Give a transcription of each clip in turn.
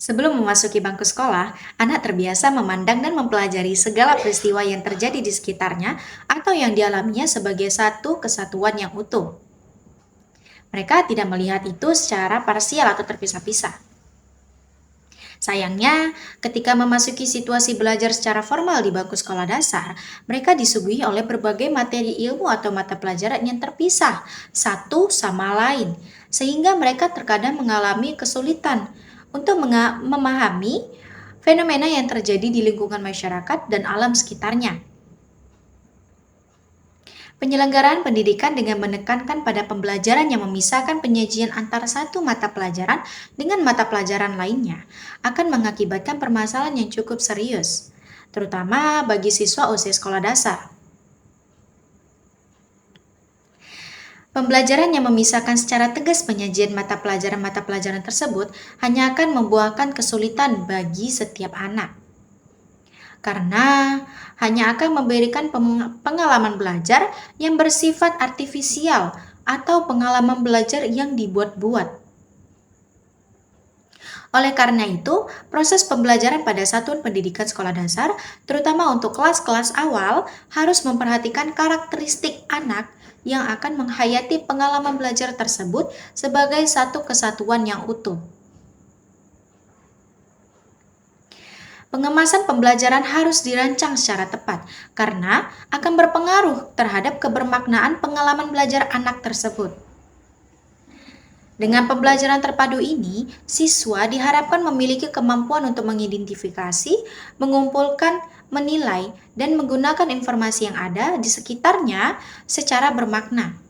Sebelum memasuki bangku sekolah, anak terbiasa memandang dan mempelajari segala peristiwa yang terjadi di sekitarnya atau yang dialaminya sebagai satu kesatuan yang utuh. Mereka tidak melihat itu secara parsial atau terpisah-pisah. Sayangnya, ketika memasuki situasi belajar secara formal di bangku sekolah dasar, mereka disuguhi oleh berbagai materi ilmu atau mata pelajaran yang terpisah satu sama lain, sehingga mereka terkadang mengalami kesulitan untuk memahami fenomena yang terjadi di lingkungan masyarakat dan alam sekitarnya. Penyelenggaraan pendidikan dengan menekankan pada pembelajaran yang memisahkan penyajian antara satu mata pelajaran dengan mata pelajaran lainnya akan mengakibatkan permasalahan yang cukup serius, terutama bagi siswa usia sekolah dasar. Pembelajaran yang memisahkan secara tegas penyajian mata pelajaran tersebut hanya akan membuahkan kesulitan bagi setiap anak. Karena hanya akan memberikan pengalaman belajar yang bersifat artifisial atau pengalaman belajar yang dibuat-buat. Oleh karena itu, proses pembelajaran pada satuan pendidikan sekolah dasar, terutama untuk kelas-kelas awal, harus memperhatikan karakteristik anak yang akan menghayati pengalaman belajar tersebut sebagai satu kesatuan yang utuh. Pengemasan pembelajaran harus dirancang secara tepat karena akan berpengaruh terhadap kebermaknaan pengalaman belajar anak tersebut. Dengan pembelajaran terpadu ini, siswa diharapkan memiliki kemampuan untuk mengidentifikasi, mengumpulkan, menilai, dan menggunakan informasi yang ada di sekitarnya secara bermakna.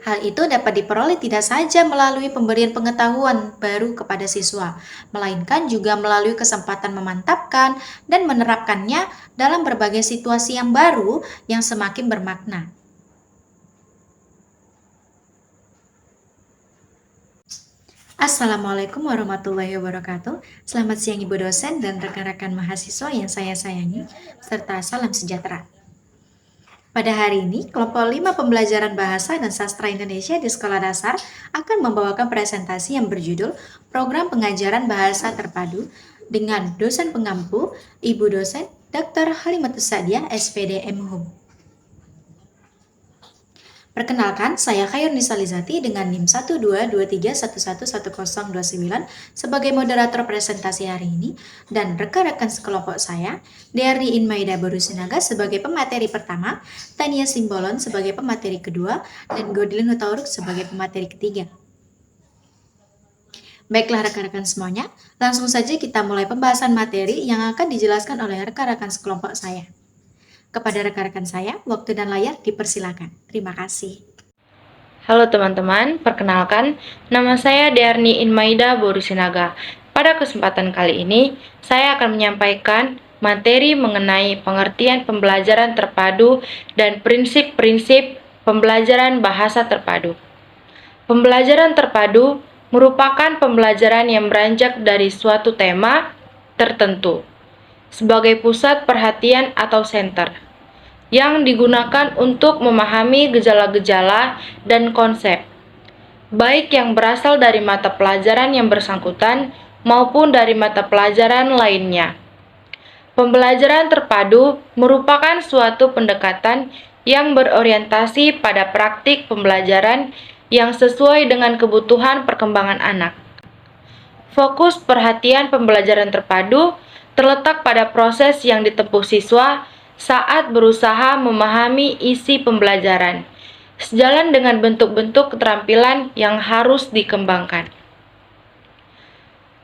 Hal itu dapat diperoleh tidak saja melalui pemberian pengetahuan baru kepada siswa, melainkan juga melalui kesempatan memantapkan dan menerapkannya dalam berbagai situasi yang baru yang semakin bermakna. Assalamualaikum warahmatullahi wabarakatuh. Selamat siang Ibu dosen dan rekan-rekan mahasiswa yang saya sayangi, serta salam sejahtera. Pada hari ini, kelompok 5 pembelajaran bahasa dan sastra Indonesia di sekolah dasar akan membawakan presentasi yang berjudul Program Pengajaran Bahasa Terpadu dengan dosen pengampu, Ibu dosen Dr. Halimatus Sa'diah, SPD MHUM. Perkenalkan, saya Khayurnisa Lizati dengan NIM 12231111029 sebagai moderator presentasi hari ini dan rekan-rekan sekelompok saya, Dearni Inmaida Borusinaga sebagai pemateri pertama, Tania Simbolon sebagai pemateri kedua, dan Godilin Hutauruk sebagai pemateri ketiga. Baiklah rekan-rekan semuanya, langsung saja kita mulai pembahasan materi yang akan dijelaskan oleh rekan-rekan sekelompok saya. Kepada rekan-rekan saya, waktu dan layar dipersilakan. Terima kasih. Halo teman-teman, perkenalkan, nama saya Dearni Inmaida Borusinaga. Pada kesempatan kali ini, saya akan menyampaikan materi mengenai pengertian pembelajaran terpadu dan prinsip-prinsip pembelajaran bahasa terpadu. Pembelajaran terpadu merupakan pembelajaran yang beranjak dari suatu tema tertentu sebagai pusat perhatian atau center yang digunakan untuk memahami gejala-gejala dan konsep, baik yang berasal dari mata pelajaran yang bersangkutan maupun dari mata pelajaran lainnya. Pembelajaran terpadu merupakan suatu pendekatan yang berorientasi pada praktik pembelajaran yang sesuai dengan kebutuhan perkembangan anak. Fokus perhatian pembelajaran terpadu terletak pada proses yang ditempuh siswa saat berusaha memahami isi pembelajaran, sejalan dengan bentuk-bentuk keterampilan yang harus dikembangkan.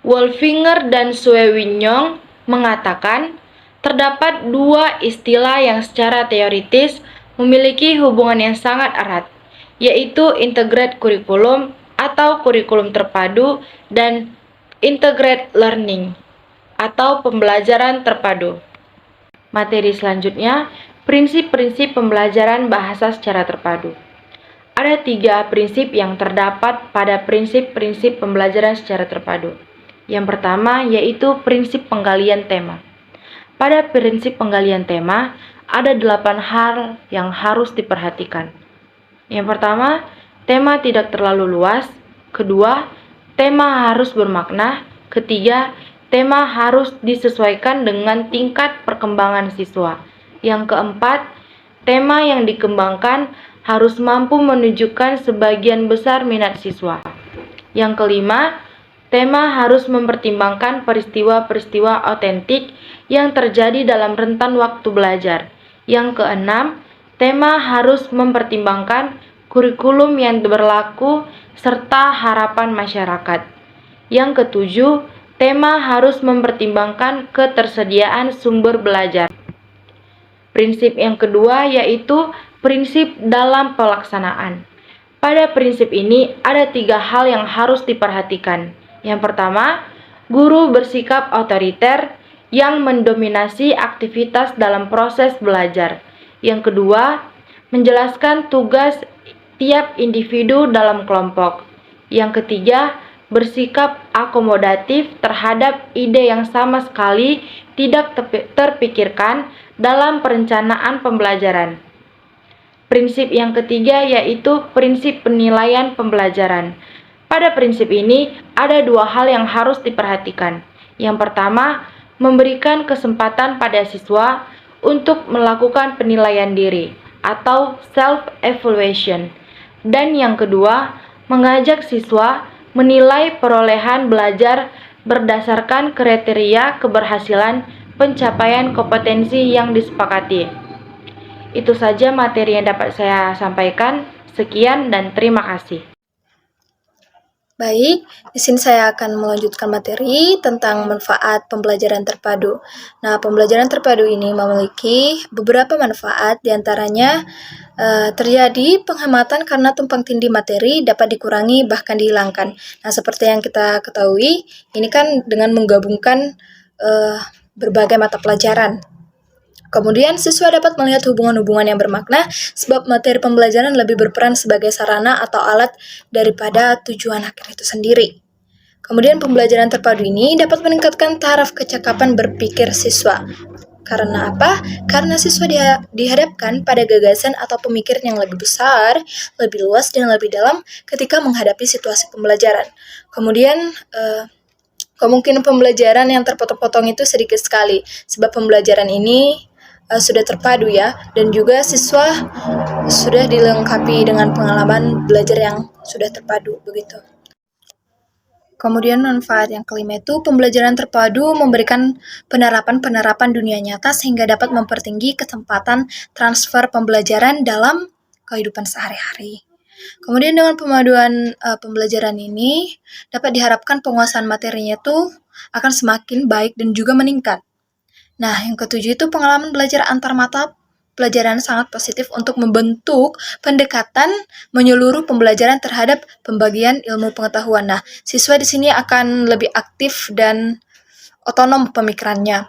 Wolfinger dan Sue-Winyong mengatakan, terdapat dua istilah yang secara teoritis memiliki hubungan yang sangat erat, yaitu integrated curriculum atau kurikulum terpadu dan integrated learning atau pembelajaran terpadu. Materi selanjutnya, prinsip-prinsip pembelajaran bahasa secara terpadu. Ada 3 prinsip yang terdapat pada prinsip-prinsip pembelajaran secara terpadu. Yang pertama yaitu prinsip penggalian tema. Pada prinsip penggalian tema, ada 8 hal yang harus diperhatikan. Yang pertama, tema tidak terlalu luas. Kedua, tema harus bermakna. Ketiga, tema harus disesuaikan dengan tingkat perkembangan siswa. Yang keempat, tema yang dikembangkan harus mampu menunjukkan sebagian besar minat siswa. Yang kelima, tema harus mempertimbangkan peristiwa-peristiwa otentik yang terjadi dalam rentan waktu belajar. Yang keenam, tema harus mempertimbangkan kurikulum yang berlaku serta harapan masyarakat. Yang ketujuh, tema harus mempertimbangkan ketersediaan sumber belajar. Prinsip yang kedua yaitu prinsip dalam pelaksanaan. Pada prinsip ini ada 3 hal yang harus diperhatikan. Yang pertama, guru bersikap otoriter yang mendominasi aktivitas dalam proses belajar. Yang kedua, menjelaskan tugas tiap individu dalam kelompok. Yang ketiga, bersikap akomodatif terhadap ide yang sama sekali tidak terpikirkan dalam perencanaan pembelajaran. Prinsip yang ketiga yaitu prinsip penilaian pembelajaran. Pada prinsip ini ada 2 hal yang harus diperhatikan. Yang pertama, memberikan kesempatan pada siswa untuk melakukan penilaian diri atau self-evaluation. Dan yang kedua, mengajak siswa menilai perolehan belajar berdasarkan kriteria keberhasilan pencapaian kompetensi yang disepakati. Itu saja materi yang dapat saya sampaikan. Sekian dan terima kasih. Baik, di sini saya akan melanjutkan materi tentang manfaat pembelajaran terpadu. Nah, pembelajaran terpadu ini memiliki beberapa manfaat, diantaranya terjadi penghematan karena tumpang tindih materi dapat dikurangi bahkan dihilangkan. Nah, seperti yang kita ketahui, ini kan dengan menggabungkan berbagai mata pelajaran. Kemudian, siswa dapat melihat hubungan-hubungan yang bermakna sebab materi pembelajaran lebih berperan sebagai sarana atau alat daripada tujuan akhir itu sendiri. Kemudian, pembelajaran terpadu ini dapat meningkatkan taraf kecakapan berpikir siswa. Karena apa? Karena siswa dihadapkan pada gagasan atau pemikiran yang lebih besar, lebih luas, dan lebih dalam ketika menghadapi situasi pembelajaran. Kemudian, kemungkinan pembelajaran yang terpotong-potong itu sedikit sekali, sebab pembelajaran ini sudah terpadu ya, dan juga siswa sudah dilengkapi dengan pengalaman belajar yang sudah terpadu begitu. Kemudian manfaat yang kelima itu pembelajaran terpadu memberikan penerapan dunia nyata sehingga dapat mempertinggi kesempatan transfer pembelajaran dalam kehidupan sehari-hari. Kemudian dengan pemaduan pembelajaran ini dapat diharapkan penguasaan materinya itu akan semakin baik dan juga meningkat. Nah, yang ketujuh itu pengalaman belajar antar mata pelajaran sangat positif untuk membentuk pendekatan menyeluruh pembelajaran terhadap pembagian ilmu pengetahuan. Nah, siswa di sini akan lebih aktif dan otonom pemikirannya.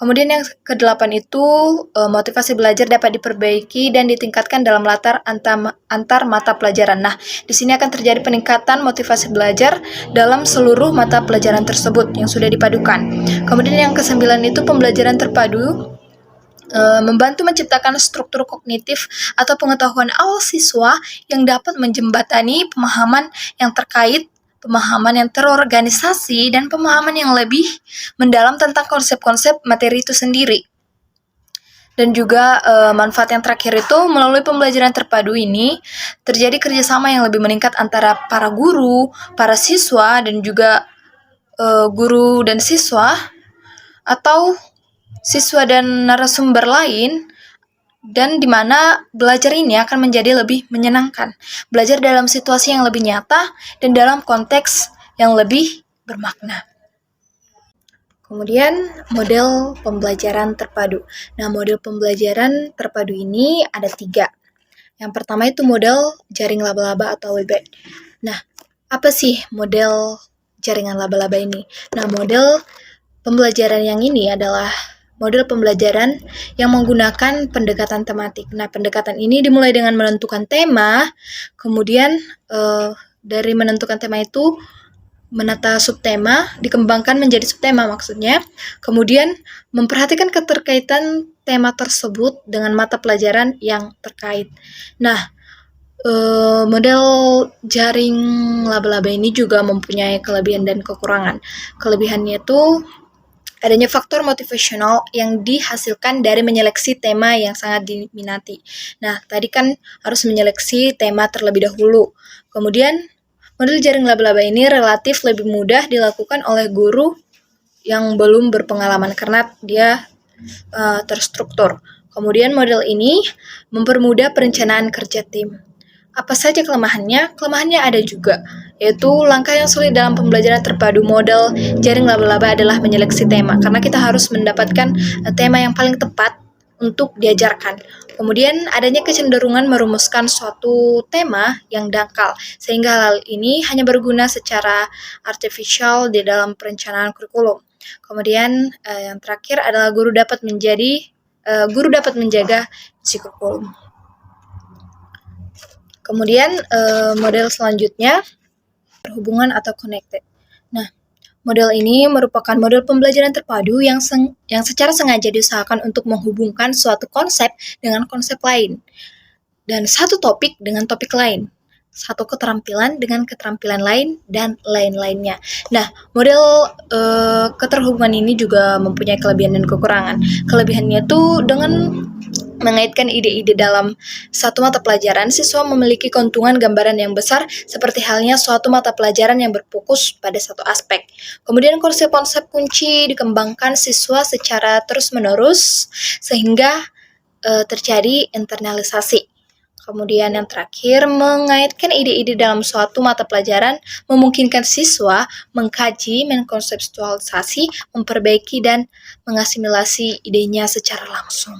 Kemudian yang kedelapan itu motivasi belajar dapat diperbaiki dan ditingkatkan dalam latar antar mata pelajaran. Nah, di sini akan terjadi peningkatan motivasi belajar dalam seluruh mata pelajaran tersebut yang sudah dipadukan. Kemudian yang kesembilan itu pembelajaran terpadu membantu menciptakan struktur kognitif atau pengetahuan awal siswa yang dapat menjembatani pemahaman yang terkait, pemahaman yang terorganisasi, dan pemahaman yang lebih mendalam tentang konsep-konsep materi itu sendiri. Dan juga manfaat yang terakhir itu melalui pembelajaran terpadu ini terjadi kerjasama yang lebih meningkat antara para guru, para siswa, dan juga guru dan siswa, atau siswa dan narasumber lain, dan di mana belajar ini akan menjadi lebih menyenangkan. Belajar dalam situasi yang lebih nyata dan dalam konteks yang lebih bermakna. Kemudian model pembelajaran terpadu. Nah, model pembelajaran terpadu ini ada 3. Yang pertama itu model jaring laba-laba atau WB. Nah, apa sih model jaringan laba-laba ini? Nah, model pembelajaran yang ini adalah model pembelajaran yang menggunakan pendekatan tematik. Nah, pendekatan ini dimulai dengan menentukan tema, kemudian dari menentukan tema itu menata subtema, dikembangkan menjadi subtema maksudnya, kemudian memperhatikan keterkaitan tema tersebut dengan mata pelajaran yang terkait. Nah, Model jaring laba-laba ini juga mempunyai kelebihan dan kekurangan. Kelebihannya itu adanya faktor motivasional yang dihasilkan dari menyeleksi tema yang sangat diminati. Nah, tadi kan harus menyeleksi tema terlebih dahulu. Kemudian, model jaring laba-laba ini relatif lebih mudah dilakukan oleh guru yang belum berpengalaman karena dia terstruktur. Kemudian model ini mempermudah perencanaan kerja tim. Apa saja kelemahannya? Kelemahannya ada juga, yaitu langkah yang sulit dalam pembelajaran terpadu model jaring laba-laba adalah menyeleksi tema, karena kita harus mendapatkan tema yang paling tepat untuk diajarkan. Kemudian adanya kecenderungan merumuskan suatu tema yang dangkal, sehingga hal ini hanya berguna secara artificial di dalam perencanaan kurikulum. Kemudian yang terakhir adalah guru dapat menjaga isi kurikulum. Kemudian model selanjutnya berhubungan atau connected. Nah, model ini merupakan model pembelajaran terpadu yang secara sengaja diusahakan untuk menghubungkan suatu konsep dengan konsep lain, dan satu topik dengan topik lain, satu keterampilan dengan keterampilan lain, dan lain-lainnya. Nah, model keterhubungan ini juga mempunyai kelebihan dan kekurangan. Kelebihannya tuh dengan mengaitkan ide-ide dalam satu mata pelajaran, siswa memiliki keuntungan gambaran yang besar seperti halnya suatu mata pelajaran yang berfokus pada satu aspek. Kemudian konsep-konsep kunci dikembangkan siswa secara terus-menerus sehingga terjadi internalisasi. Kemudian yang terakhir, mengaitkan ide-ide dalam suatu mata pelajaran memungkinkan siswa mengkaji, mengkonseptualisasi, memperbaiki, dan mengasimilasi idenya secara langsung.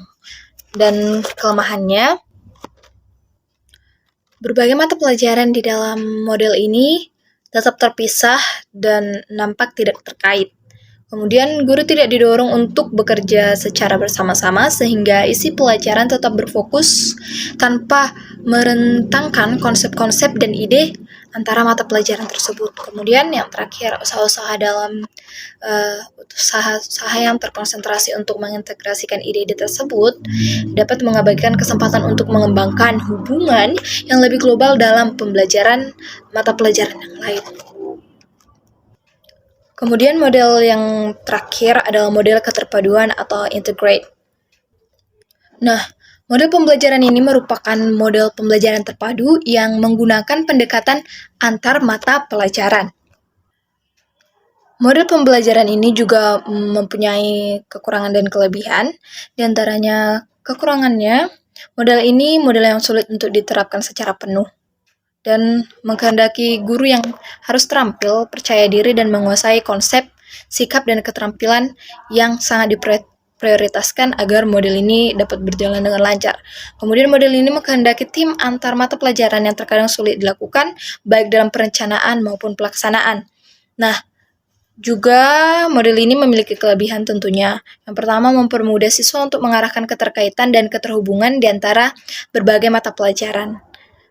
Dan kelemahannya, berbagai mata pelajaran di dalam model ini tetap terpisah dan nampak tidak terkait. Kemudian guru tidak didorong untuk bekerja secara bersama-sama sehingga isi pelajaran tetap berfokus tanpa merentangkan konsep-konsep dan ide antara mata pelajaran tersebut. Kemudian yang terakhir, usaha-usaha yang terkonsentrasi untuk mengintegrasikan ide-ide tersebut dapat mengabaikan kesempatan untuk mengembangkan hubungan yang lebih global dalam pembelajaran mata pelajaran yang lain. Kemudian model yang terakhir adalah model keterpaduan atau integrate. Nah, model pembelajaran ini merupakan model pembelajaran terpadu yang menggunakan pendekatan antar mata pelajaran. Model pembelajaran ini juga mempunyai kekurangan dan kelebihan. Di antaranya kekurangannya, model ini model yang sulit untuk diterapkan secara penuh dan mengkehendaki guru yang harus terampil, percaya diri, dan menguasai konsep, sikap, dan keterampilan yang sangat diprioritaskan agar model ini dapat berjalan dengan lancar. Kemudian model ini mengkehendaki tim antar mata pelajaran yang terkadang sulit dilakukan, baik dalam perencanaan maupun pelaksanaan. Nah, juga model ini memiliki kelebihan tentunya. Yang pertama, mempermudah siswa untuk mengarahkan keterkaitan dan keterhubungan di antara berbagai mata pelajaran.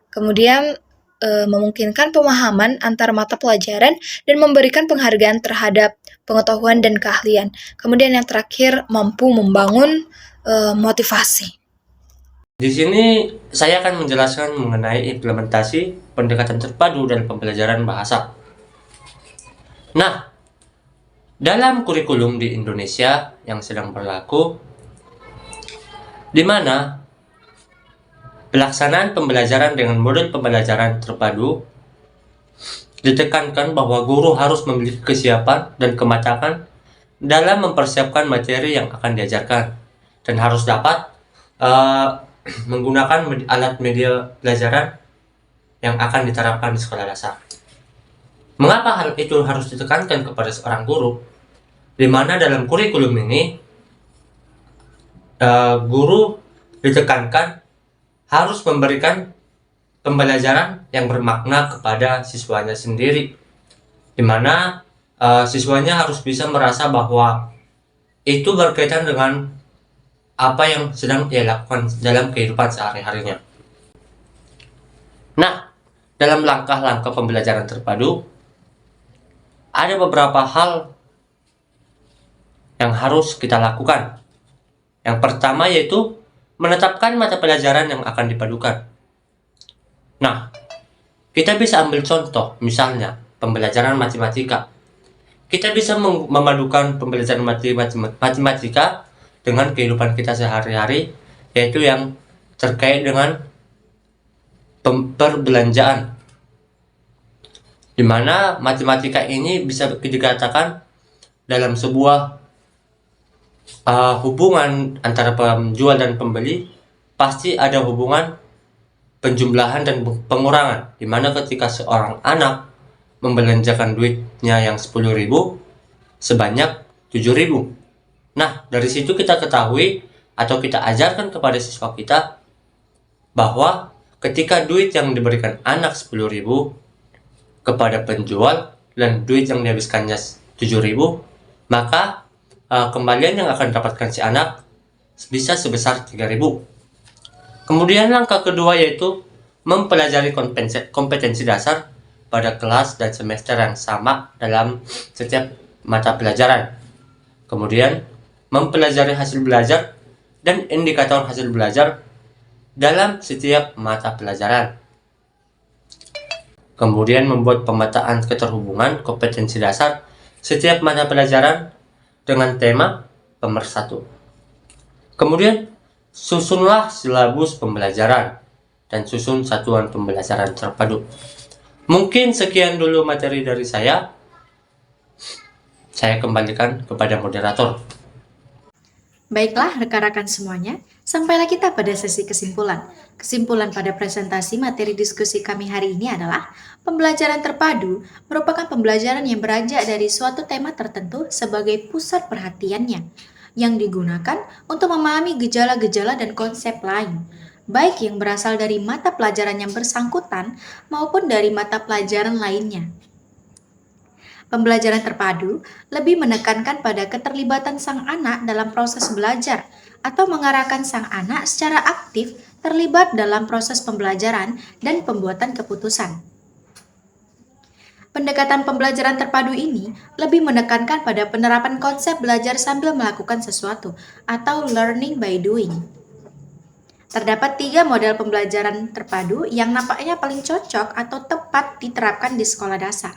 Kemudian memungkinkan pemahaman antar mata pelajaran dan memberikan penghargaan terhadap pengetahuan dan keahlian. Kemudian yang terakhir, mampu membangun motivasi. Di sini saya akan menjelaskan mengenai implementasi pendekatan terpadu dan pembelajaran bahasa. Nah, dalam kurikulum di Indonesia yang sedang berlaku, di mana pelaksanaan pembelajaran dengan model pembelajaran terpadu ditekankan bahwa guru harus memiliki kesiapan dan kematangan dalam mempersiapkan materi yang akan diajarkan dan harus dapat menggunakan alat media pelajaran yang akan diterapkan di sekolah dasar. Mengapa hal itu harus ditekankan kepada seorang guru? Di mana dalam kurikulum ini guru ditekankan harus memberikan pembelajaran yang bermakna kepada siswanya sendiri, di mana siswanya harus bisa merasa bahwa itu berkaitan dengan apa yang sedang ia lakukan dalam kehidupan sehari-harinya. Nah, dalam langkah-langkah pembelajaran terpadu, ada beberapa hal yang harus kita lakukan. Yang pertama yaitu menetapkan mata pelajaran yang akan dipadukan. Nah, kita bisa ambil contoh, misalnya pembelajaran matematika. Kita bisa memadukan pembelajaran matematika dengan kehidupan kita sehari-hari, yaitu yang terkait dengan perbelanjaan, di mana matematika ini bisa dikatakan dalam sebuah hubungan antara penjual dan pembeli, pasti ada hubungan penjumlahan dan pengurangan, di mana ketika seorang anak membelanjakan duitnya yang 10.000 sebanyak 7.000. Nah, dari situ kita ketahui atau kita ajarkan kepada siswa kita bahwa ketika duit yang diberikan anak 10.000 kepada penjual dan duit yang dihabiskannya 7.000, maka kembalian yang akan didapatkan si anak bisa sebesar 3.000. Kemudian langkah kedua yaitu mempelajari kompetensi dasar pada kelas dan semester yang sama dalam setiap mata pelajaran. Kemudian mempelajari hasil belajar dan indikator hasil belajar dalam setiap mata pelajaran. Kemudian membuat pemetaan keterhubungan kompetensi dasar setiap mata pelajaran dengan tema pemersatu. Kemudian susunlah silabus pembelajaran dan susun satuan pembelajaran terpadu. Mungkin sekian dulu materi dari saya. Saya kembalikan kepada moderator. Baiklah rekan-rekan semuanya, sampailah kita pada sesi kesimpulan. Kesimpulan pada presentasi materi diskusi kami hari ini adalah pembelajaran terpadu merupakan pembelajaran yang beranjak dari suatu tema tertentu sebagai pusat perhatiannya, yang digunakan untuk memahami gejala-gejala dan konsep lain, baik yang berasal dari mata pelajaran yang bersangkutan maupun dari mata pelajaran lainnya. Pembelajaran terpadu lebih menekankan pada keterlibatan sang anak dalam proses belajar atau mengarahkan sang anak secara aktif terlibat dalam proses pembelajaran dan pembuatan keputusan. Pendekatan pembelajaran terpadu ini lebih menekankan pada penerapan konsep belajar sambil melakukan sesuatu atau learning by doing. Terdapat 3 model pembelajaran terpadu yang nampaknya paling cocok atau tepat diterapkan di sekolah dasar,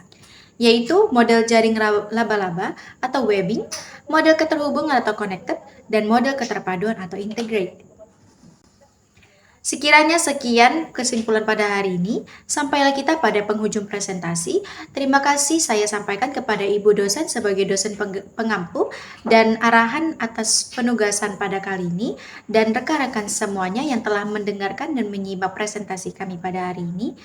yaitu model jaring laba-laba atau webbing, model keterhubungan atau connected, dan model keterpaduan atau integrate. Sekiranya sekian kesimpulan pada hari ini, sampailah kita pada penghujung presentasi. Terima kasih saya sampaikan kepada Ibu dosen sebagai dosen pengampu dan arahan atas penugasan pada kali ini, dan rekan-rekan semuanya yang telah mendengarkan dan menyimak presentasi kami pada hari ini.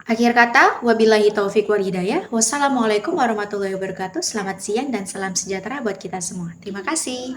Akhir kata, wabillahi taufiq wal hidayah. Wassalamualaikum warahmatullahi wabarakatuh. Selamat siang dan salam sejahtera buat kita semua. Terima kasih.